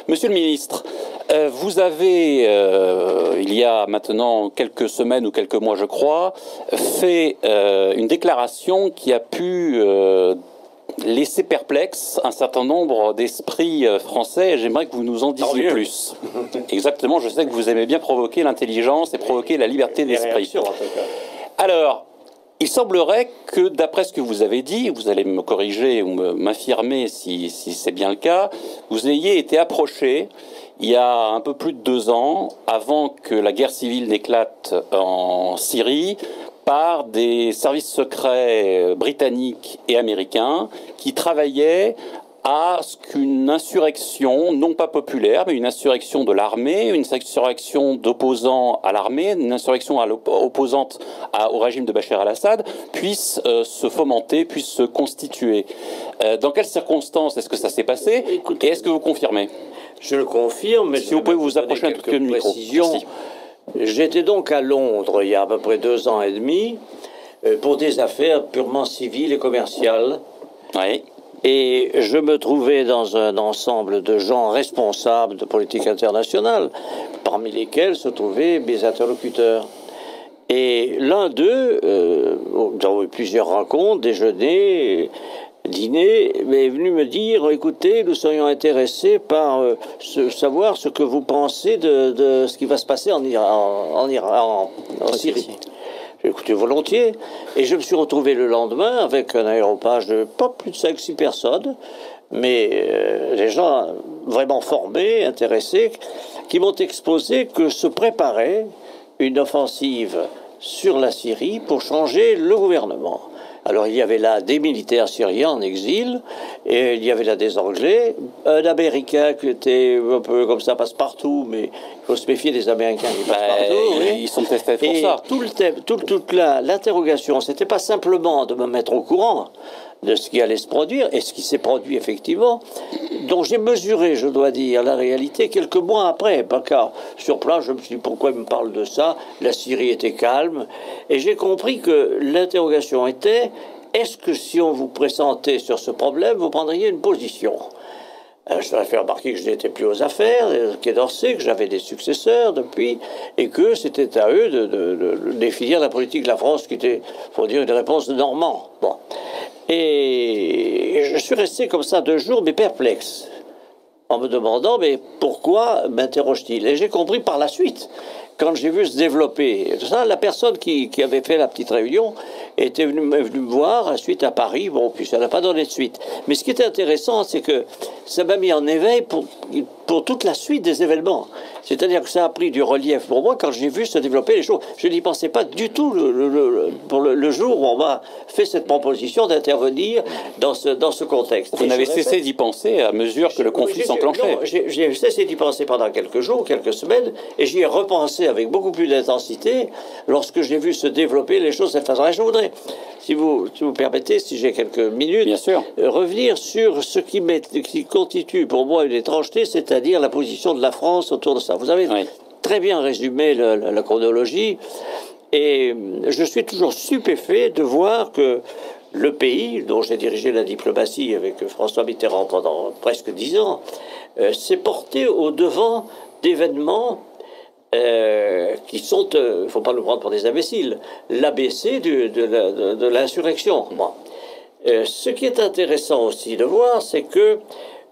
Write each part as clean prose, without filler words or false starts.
Monsieur le ministre, vous avez, il y a maintenant quelques semaines ou quelques mois, je crois, fait une déclaration qui a pu laisser perplexe un certain nombre d'esprits français. J'aimerais que vous nous en disiez plus. Exactement, je sais que vous aimez bien provoquer l'intelligence et provoquer la liberté d'esprit. Alors, il semblerait que, d'après ce que vous avez dit, vous allez me corriger ou m'affirmer si c'est bien le cas, vous ayez été approché il y a un peu plus de 2 ans, avant que la guerre civile n'éclate en Syrie, par des services secrets britanniques et américains qui travaillaient à ce qu'une insurrection, non pas populaire, mais une insurrection de l'armée, une insurrection d'opposants à l'armée, une insurrection opposante au régime de Bachar al-Assad, puisse se fomenter, puisse se constituer. Dans quelles circonstances est-ce que ça s'est passé? Et est-ce que vous confirmez? Je le confirme, mais si vous pouvez vous approcher un tout petit peu du micro. J'étais donc à Londres il y a à peu près 2 ans et demi pour des affaires purement civiles et commerciales. Oui. Et je me trouvais dans un ensemble de gens responsables de politique internationale, parmi lesquels se trouvaient mes interlocuteurs. Et l'un d'eux, nous avons eu plusieurs rencontres, déjeuners, dîners, est venu me dire, écoutez, nous serions intéressés par savoir ce que vous pensez de ce qui va se passer en Syrie. J'ai écouté volontiers, et je me suis retrouvé le lendemain avec un aéropage de pas plus de 5-6 personnes, mais des gens vraiment formés, intéressés, qui m'ont exposé que se préparait une offensive sur la Syrie pour changer le gouvernement. Alors il y avait là des militaires syriens en exil, et il y avait là des Anglais, un Américain qui était un peu comme ça, passe-partout, mais il faut se méfier des Américains qui passent partout. Oui. Ils sont faits pour ça. Toute l'interrogation, c'était pas simplement de me mettre au courant de ce qui allait se produire, et ce qui s'est produit effectivement, dont j'ai mesuré, je dois dire, la réalité quelques mois après, car sur place, je me suis dit, pourquoi il me parle de ça? La Syrie était calme, et j'ai compris que l'interrogation était, est-ce que si on vous présentait sur ce problème, vous prendriez une position? Je leur ai fait remarquer que je n'étais plus aux affaires, Quai d'Orsay, que j'avais des successeurs depuis, et que c'était à eux de définir la politique de la France, qui était, faut dire, une réponse de Normand. Bon. Et je suis resté comme ça 2 jours, mais perplexe, en me demandant, mais pourquoi m'interroge-t-il? Et j'ai compris par la suite, quand j'ai vu se développer tout ça, la personne qui avait fait la petite réunion était venue me voir ensuite à Paris, bon, puis ça n'a pas donné de suite. Mais ce qui était intéressant, c'est que ça m'a mis en éveil pour toute la suite des événements. C'est-à-dire que ça a pris du relief pour moi quand j'ai vu se développer les choses. Je n'y pensais pas du tout pour le jour où on m'a fait cette proposition d'intervenir dans ce contexte. Vous n'avez cessé d'y penser à mesure que le conflit s'enclenchait? J'ai cessé d'y penser pendant quelques jours, quelques semaines, et j'y ai repensé avec beaucoup plus d'intensité lorsque j'ai vu se développer les choses de cette façon. Et je voudrais, si vous permettez, si j'ai quelques minutes, bien sûr, revenir sur ce qui constitue pour moi une étrangeté, c'est-à-dire la position de la France autour de ça. Vous avez très bien résumé la chronologie, et je suis toujours stupéfait de voir que le pays, dont j'ai dirigé la diplomatie avec François Mitterrand pendant presque 10 ans, s'est porté au-devant d'événements qui sont, il ne faut pas nous prendre pour des imbéciles, l'ABC de l'insurrection. Bon. Ce qui est intéressant aussi de voir, c'est que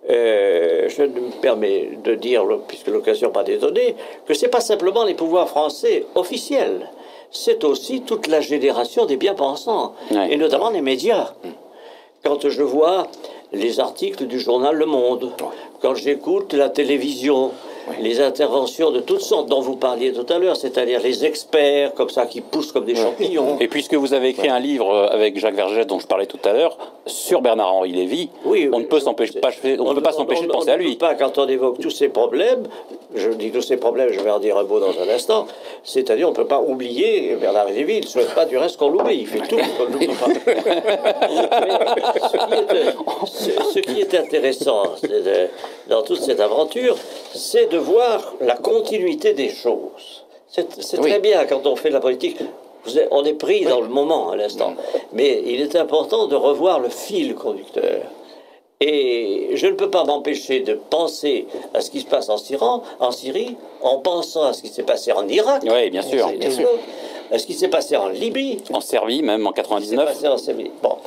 je me permets de dire, puisque l'occasion m'a détonné, que ce n'est pas simplement les pouvoirs français officiels, c'est aussi toute la génération des bien-pensants, et notamment les médias. Quand je vois les articles du journal Le Monde, quand j'écoute la télévision, les interventions de toutes sortes dont vous parliez tout à l'heure, c'est-à-dire les experts comme ça qui poussent comme des champignons. Et puisque vous avez écrit un livre avec Jacques Vergès dont je parlais tout à l'heure sur Bernard-Henri Lévy, on ne peut pas s'empêcher de penser à lui. On ne peut pas, quand on évoque tous ces problèmes, je dis tous ces problèmes, je vais en dire un mot dans un instant, c'est-à-dire on ne peut pas oublier Bernard-Henri Lévy, il ne souhaite pas du reste qu'on l'oublie, il fait tout qu'on ne l'oublie pas. Ce qui est intéressant dans toute cette aventure, c'est de voir la continuité des choses. C'est très bien quand on fait de la politique. On est pris dans le moment à l'instant. Mais il est important de revoir le fil conducteur. Et je ne peux pas m'empêcher de penser à ce qui se passe en Syrie, en pensant à ce qui s'est passé en Irak. Oui, bien sûr. À ce qui s'est passé en Libye. En Serbie, même en 99. Passé en Serbie. Bon.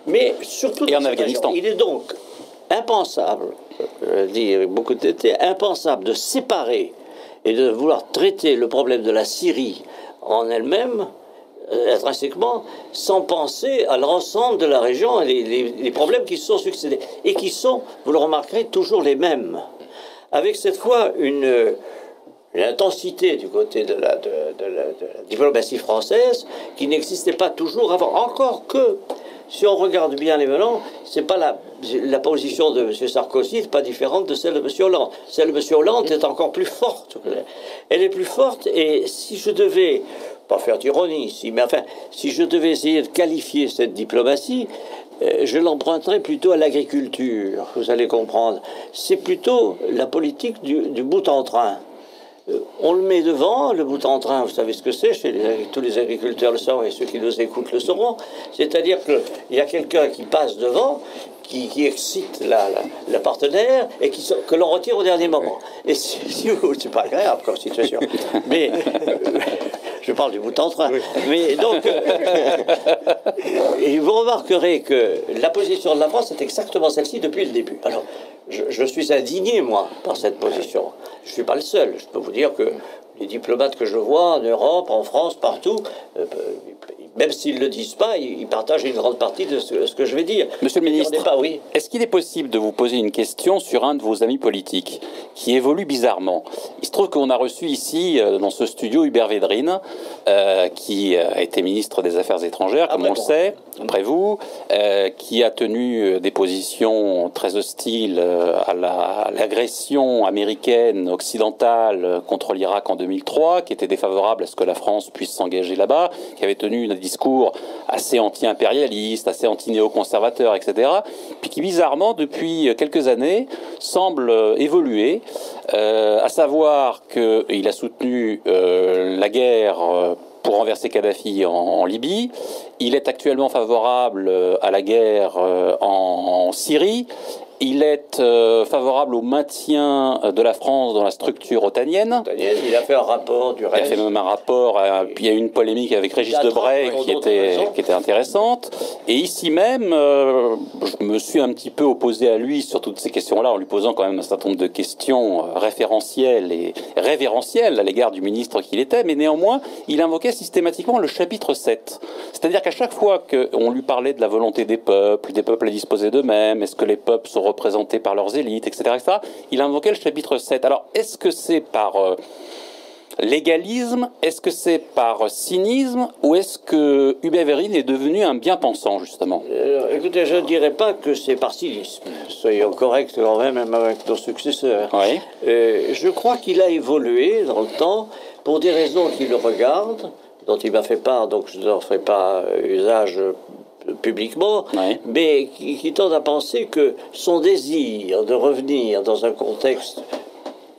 Mais surtout et en Afghanistan. Il est donc impensable, je dis avec beaucoup de tété, impensable de séparer et de vouloir traiter le problème de la Syrie en elle-même, intrinsèquement, sans penser à l'ensemble de la région et les problèmes qui se sont succédés. Et qui sont, vous le remarquerez, toujours les mêmes. Avec cette fois une intensité du côté de la diplomatie française qui n'existait pas toujours avant. Encore que, si on regarde bien les événements, c'est pas la position de M. Sarkozy n'est pas différente de celle de M. Hollande. Celle de M. Hollande est encore plus forte. Elle est plus forte, et si je devais, pas faire d'ironie ici, mais enfin, si je devais essayer de qualifier cette diplomatie, je l'emprunterais plutôt à l'agriculture, vous allez comprendre. C'est plutôt la politique du bout en train. On le met devant, le bout en train, vous savez ce que c'est, tous les agriculteurs le savent et ceux qui nous écoutent le sauront. C'est-à-dire qu'il y a quelqu'un qui passe devant, qui excite la partenaire et que l'on retire au dernier moment. Et c'est pas agréable comme situation. Mais je parle du bout en train. Oui. Mais donc, et vous remarquerez que la position de la France est exactement celle-ci depuis le début. Alors, je suis indigné, moi, par cette position. Je ne suis pas le seul. Je peux vous dire que les diplomates que je vois en Europe, en France, partout, même s'ils ne le disent pas, ils partagent une grande partie de ce que je vais dire. Monsieur le ministre, est-ce qu'il est possible de vous poser une question sur un de vos amis politiques qui évolue bizarrement? Il se trouve qu'on a reçu ici, dans ce studio, Hubert Védrine, qui a été ministre des Affaires étrangères, comme on le sait, après vous, qui a tenu des positions très hostiles à l'agression américaine occidentale contre l'Irak en 2003, qui était défavorable à ce que la France puisse s'engager là-bas, qui avait tenu un discours assez anti-impérialiste, assez anti-néoconservateur, etc., puis qui bizarrement, depuis quelques années, semble évoluer, à savoir qu'il a soutenu la guerre pour renverser Kadhafi en Libye. Il est actuellement favorable à la guerre en Syrie. Il est favorable au maintien de la France dans la structure otanienne. Il a fait un rapport du reste. Il a fait même un rapport, puis il y a eu une polémique avec Régis Debray qui était intéressante. Et ici même, je me suis un petit peu opposé à lui sur toutes ces questions-là, en lui posant quand même un certain nombre de questions référentielles et révérentielles à l'égard du ministre qu'il était. Mais néanmoins, il invoquait systématiquement le chapitre 7. C'est-à-dire qu'à chaque fois qu'on lui parlait de la volonté des peuples à disposer d'eux-mêmes, est-ce que les peuples sont représentés par leurs élites, etc., il invoquait le chapitre 7. Alors, est-ce que c'est par légalisme, est-ce que c'est par cynisme, ou est-ce que Hubert Védrine est devenu un bien-pensant, justement? Écoutez, je ne dirais pas que c'est par cynisme. Soyons corrects quand même avec nos successeurs. Oui. Je crois qu'il a évolué dans le temps pour des raisons qui le regardent, dont il m'a fait part, donc je n'en ferai pas usage publiquement, oui, mais qui tendent à penser que son désir de revenir dans un contexte,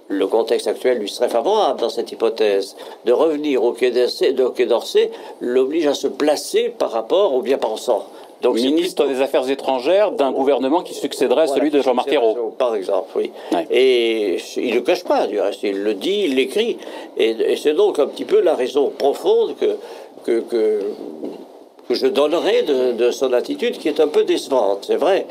le contexte actuel lui serait favorable dans cette hypothèse, de revenir au Quai d'Orsay l'oblige à se placer par rapport aux bien-pensants. Donc, ministre des Affaires étrangères d'un gouvernement qui succéderait à celui de Jean-Marc Ayrault. Par exemple, oui. Ouais. Et il ne le cache pas, du reste. Il le dit, il l'écrit. Et c'est donc un petit peu la raison profonde que je donnerais de son attitude, qui est un peu décevante, c'est vrai.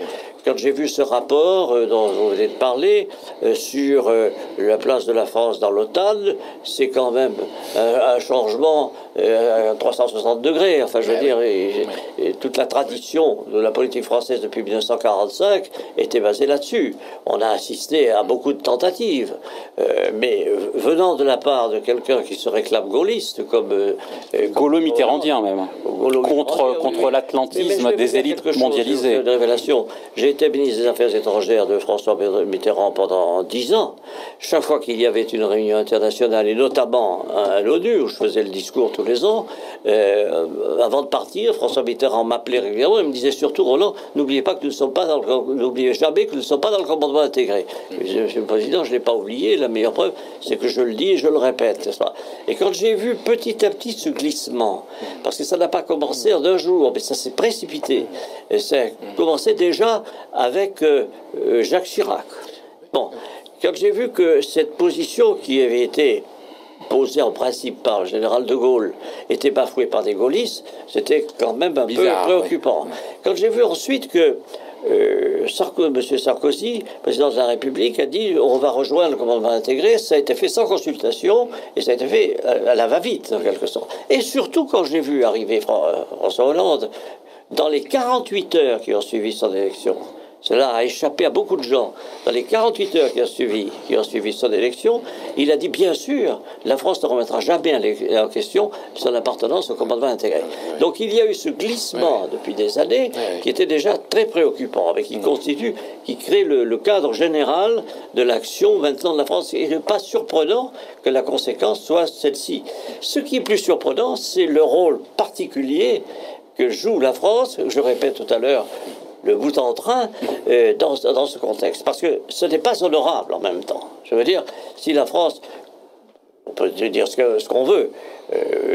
Quand j'ai vu ce rapport dont vous venez de parler sur la place de la France dans l'OTAN, c'est quand même un changement à 360 degrés. Enfin, je veux dire, et toute la tradition de la politique française depuis 1945 était basée là-dessus. On a assisté à beaucoup de tentatives, mais venant de la part de quelqu'un qui se réclame gaulliste, comme Gaulo-mitterrandien même, contre l'atlantisme des élites mondialisées. Une révélation. J'ai été ministre des Affaires étrangères de François Mitterrand pendant 10 ans. Chaque fois qu'il y avait une réunion internationale, et notamment à l'ONU, où je faisais le discours tous les ans, avant de partir, François Mitterrand m'appelait régulièrement et me disait surtout, Roland, n'oubliez pas que nous ne sommes pas n'oubliez jamais que nous ne sommes pas dans le commandement intégré. Monsieur le Président, je ne l'ai pas oublié. La meilleure preuve, c'est que je le dis et je le répète. Et quand j'ai vu petit à petit ce glissement, parce que ça n'a pas commencé en un jour, mais ça s'est précipité, et ça a commencé déjà avec Jacques Chirac. Bon, quand j'ai vu que cette position qui avait été posée en principe par le général de Gaulle était bafouée par des gaullistes, c'était quand même un peu préoccupant. Oui. Quand j'ai vu ensuite que M. Sarkozy, président de la République, a dit on va rejoindre le commandement intégré, ça a été fait sans consultation et ça a été fait à la va-vite en quelque sorte. Et surtout quand j'ai vu arriver François Hollande, dans les 48 heures qui ont suivi son élection, cela a échappé à beaucoup de gens. Dans les 48 heures qui ont suivi son élection, il a dit bien sûr, la France ne remettra jamais en question son appartenance au commandement intégré. Donc il y a eu ce glissement depuis des années qui était déjà très préoccupant, mais qui crée le cadre général de l'action maintenant de la France. Il n'est pas surprenant que la conséquence soit celle-ci. Ce qui est plus surprenant, c'est le rôle particulier que joue la France, je répète tout à l'heure, le bout en train dans ce contexte. Parce que ce n'est pas honorable en même temps. Je veux dire, si la France, on peut dire ce qu'on veut,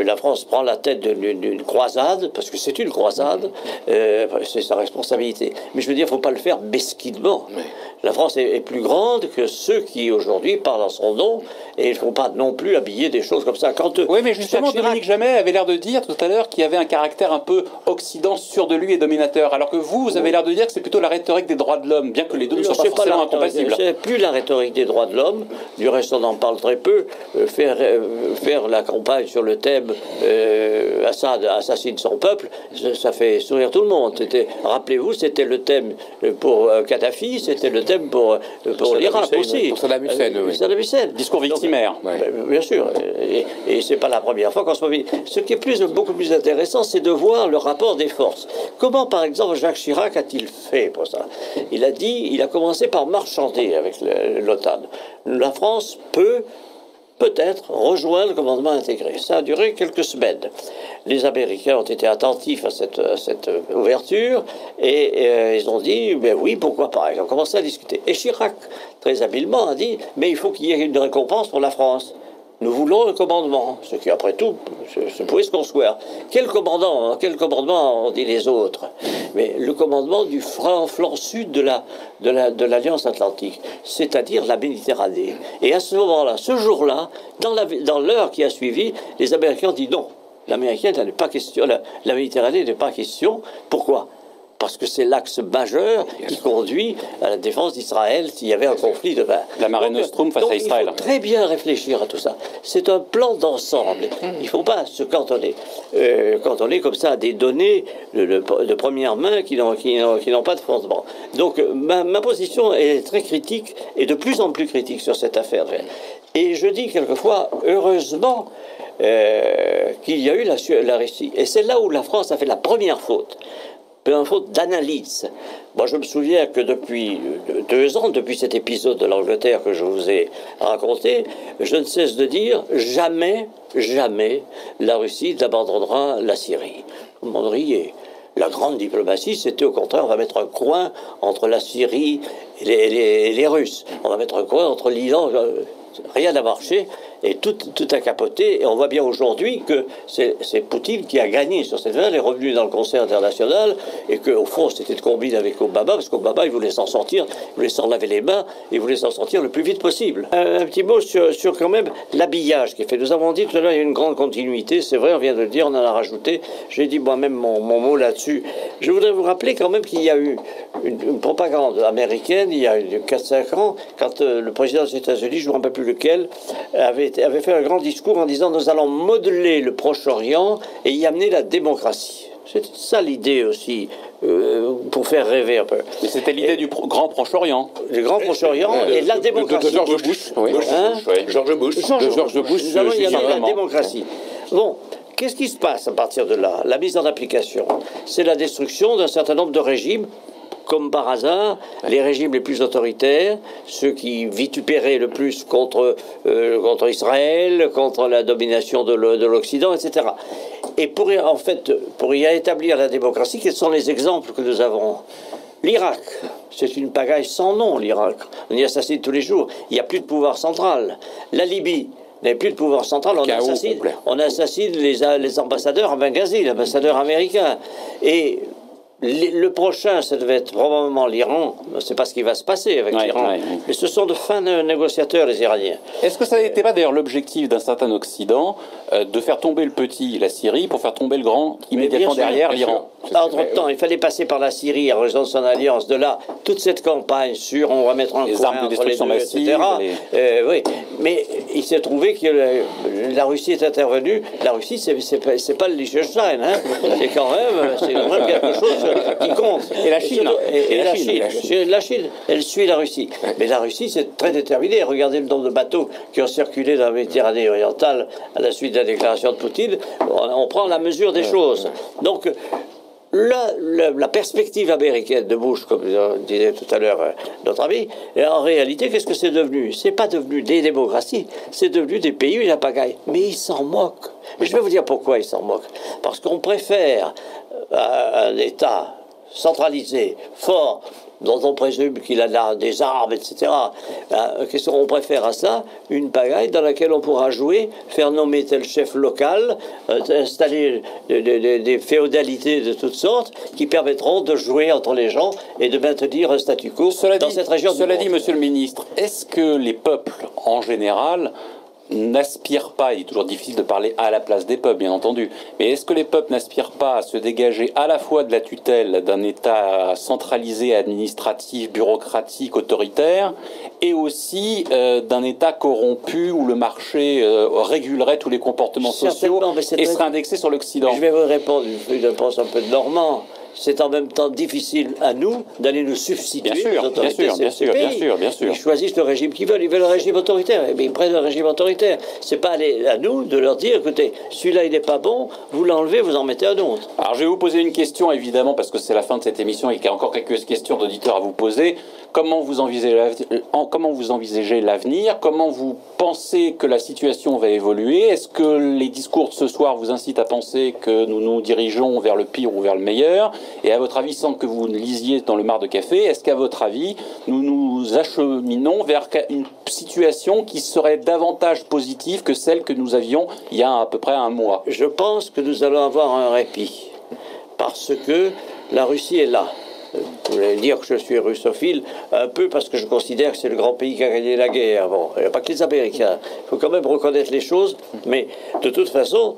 la France prend la tête d'une croisade, parce que c'est une croisade, c'est sa responsabilité. Mais je veux dire, il ne faut pas le faire mesquinement. Oui. La France est plus grande que ceux qui, aujourd'hui, parlent en son nom, et il ne faut pas non plus habiller des choses comme ça. Oui, mais justement, Dominique Jamais avait l'air de dire tout à l'heure qu'il y avait un caractère un peu occident sûr de lui et dominateur, alors que vous avez l'air de dire que c'est plutôt la rhétorique des droits de l'homme, bien que les deux ne soient pas forcément incompatibles. C'est plus la rhétorique des droits de l'homme, du reste on en parle très peu, faire la campagne sur le thème Assad assassine son peuple, ça fait sourire tout le monde. Rappelez-vous, c'était le thème pour Kadhafi, c'était le thème pour l'Irak aussi. Pour Saddam Hussein, oui. Saddam Hussein. Discours victimaire. Bien sûr. Et c'est pas la première fois qu'on se mobilise. Ce qui est beaucoup plus intéressant, c'est de voir le rapport des forces. Comment, par exemple, Jacques Chirac a-t-il fait pour ça? Il a commencé par marchander avec l'OTAN. La France peut-être rejoindre le commandement intégré. Ça a duré quelques semaines. Les Américains ont été attentifs à cette ouverture et ils ont dit, ben oui, pourquoi pas. Ils ont commencé à discuter. Et Chirac, très habilement, a dit, mais il faut qu'il y ait une récompense pour la France. Nous voulons un commandement, ce qui, après tout, se pouvait se construire. Quel commandement, ont dit les autres? Mais le commandement du flanc sud de l'Alliance Atlantique, c'est-à-dire la Méditerranée. Et à ce moment-là, ce jour-là, dans l'heure qui a suivi, les Américains ont dit non. La Méditerranée n'est pas question. Pourquoi? Parce que c'est l'axe majeur qui conduit à la défense d'Israël s'il y avait un conflit de vin. La Mare Nostrum face à Israël. Il faut très bien réfléchir à tout ça. C'est un plan d'ensemble. Il ne faut pas se cantonner comme ça à des données de première main qui n'ont pas de fondement. Donc ma position est très critique et de plus en plus critique sur cette affaire. Et je dis quelquefois, heureusement, qu'il y a eu la Russie. Et c'est là où la France a fait la première faute. Une faute d'analyse. Moi, je me souviens que depuis 2 ans, depuis cet épisode de l'Angleterre que je vous ai raconté, je ne cesse de dire jamais la Russie n'abandonnera la Syrie. Tout le monde riait. La grande diplomatie, c'était au contraire, on va mettre un coin entre la Syrie et les Russes. On va mettre un coin entre l'Iran. Rien n'a marché et tout a capoté. Et on voit bien aujourd'hui que c'est Poutine qui a gagné sur cette affaire, est revenu dans le concert international et qu'au fond c'était de combine avec Obama, parce qu'Obama il voulait s'en sortir, il voulait s'en laver les mains, il voulait s'en sortir le plus vite possible. Un petit mot sur quand même l'habillage qui est fait. Nous avons dit tout à l'heure il y a une grande continuité, c'est vrai, on vient de le dire, on en a rajouté. J'ai dit moi-même mon mot là-dessus. Je voudrais vous rappeler quand même qu'il y a eu une propagande américaine il y a 4-5 ans, quand le président des États-Unis, je ne me rappelle plus lequel, avait fait un grand discours en disant nous allons modeler le Proche-Orient et y amener la démocratie. C'est ça l'idée aussi, pour faire rêver un peu. Mais c'était l'idée du grand Proche-Orient. Le grand Proche-Orient et la démocratie. De George Bush. Oui. George Bush. George Bush. Nous allons y amener la démocratie. Bon. Qu'est-ce qui se passe à partir de là? La mise en application, c'est la destruction d'un certain nombre de régimes. Comme par hasard, les régimes les plus autoritaires, ceux qui vitupéraient le plus contre Israël, contre la domination de l'Occident, etc. Et pour y établir la démocratie, quels sont les exemples que nous avons? L'Irak, c'est une pagaille sans nom, l'Irak. On y assassine tous les jours. Il n'y a plus de pouvoir central. La Libye, il n'y a plus de pouvoir central. On assassine les ambassadeurs à Benghazi, l'ambassadeur américain. Et Le prochain, ça devait être probablement l'Iran. C'est pas ce qui va se passer avec l'Iran. Mais ce sont de fins négociateurs, les Iraniens. Est-ce que ça n'était pas d'ailleurs l'objectif d'un certain Occident de faire tomber le petit, la Syrie, pour faire tomber le grand immédiatement derrière l'Iran? Entre-temps, il fallait passer par la Syrie en raison de son alliance. De là, toute cette campagne sur on va mettre en les armes de destruction massive, etc. Oui, mais il s'est trouvé que la Russie est intervenue. La Russie, c'est pas le Liechtenstein, hein. C'est quand même quelque chose qui compte. Et la Chine. La Chine, elle suit la Russie. Mais la Russie, c'est très déterminé. Regardez le nombre de bateaux qui ont circulé dans la Méditerranée orientale à la suite de la déclaration de Poutine. On prend la mesure des choses. Donc, la perspective américaine de Bush, comme disait tout à l'heure notre ami, et en réalité, qu'est-ce que c'est devenu? C'est pas devenu des démocraties, c'est devenu des pays où il y a pagaille. Mais ils s'en moquent. Et je vais vous dire pourquoi ils s'en moquent. Parce qu'on préfère un État centralisé, fort, dont on présume qu'il a des armes, etc. Qu'est-ce qu'on préfère à ça? Une pagaille dans laquelle on pourra jouer, faire nommer tel chef local, installer des féodalités de toutes sortes qui permettront de jouer entre les gens et de maintenir un statu quo dans cette région du monde. Cela dit, monsieur le ministre, est-ce que les peuples, en général, n'aspirent pas, il est toujours difficile de parler à la place des peuples, bien entendu, mais est-ce que les peuples n'aspirent pas à se dégager à la fois de la tutelle d'un État centralisé, administratif, bureaucratique, autoritaire, et aussi d'un État corrompu où le marché régulerait tous les comportements sociaux et serait indexé sur l'Occident? Je vais vous répondre une réponse un peu de Normand. C'est en même temps difficile à nous d'aller nous substituer. Bien sûr. Ils choisissent le régime qu'ils veulent. Ils veulent le régime autoritaire. Mais ils prennent le régime autoritaire. C'est pas à nous de leur dire, écoutez, celui-là il n'est pas bon, vous l'enlevez, vous en mettez un autre. Alors je vais vous poser une question, évidemment, parce que c'est la fin de cette émission et qu'il y a encore quelques questions d'auditeurs à vous poser. Comment vous envisagez l'avenir? Comment vous pensez que la situation va évoluer? Est-ce que les discours de ce soir vous incitent à penser que nous nous dirigeons vers le pire ou vers le meilleur? Et à votre avis, sans que vous lisiez dans le mar de café, est-ce qu'à votre avis, nous nous acheminons vers une situation qui serait davantage positive que celle que nous avions il y a à peu près un mois? Je pense que nous allons avoir un répit, parce que la Russie est là. Vous allez dire que je suis russophile, un peu parce que je considère que c'est le grand pays qui a gagné la guerre. Bon, il n'y a pas que les Américains. Il faut quand même reconnaître les choses, mais de toute façon,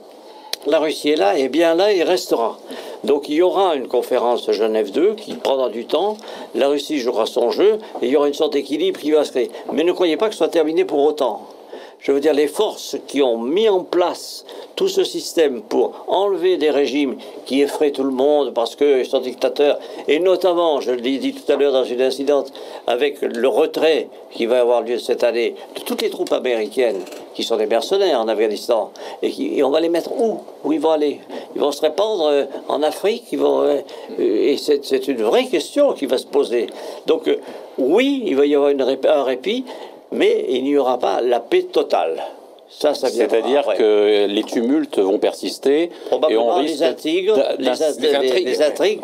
la Russie est là, et bien là, il restera. Donc il y aura une conférence de Genève 2 qui prendra du temps, la Russie jouera son jeu, et il y aura une sorte d'équilibre qui va se créer. Mais ne croyez pas que ce soit terminé pour autant. Je veux dire, les forces qui ont mis en place tout ce système pour enlever des régimes qui effraient tout le monde parce qu'ils sont dictateurs, et notamment, je l'ai dit tout à l'heure dans une incidente, avec le retrait qui va avoir lieu cette année de toutes les troupes américaines qui sont des mercenaires en Afghanistan, et on va les mettre où ils vont aller? Ils vont se répandre en Afrique, et c'est une vraie question qui va se poser. Donc oui, il va y avoir un répit, mais il n'y aura pas la paix totale. Ça c'est-à-dire que les tumultes vont persister et on risque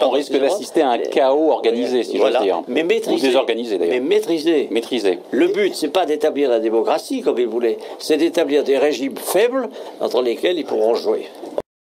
on risque d'assister à un chaos organisé, si j'ose dire. Mais maîtrisé. Ou désorganisé d'ailleurs. Mais maîtrisé. Le but, c'est pas d'établir la démocratie comme ils voulaient, c'est d'établir des régimes faibles entre lesquels ils pourront jouer.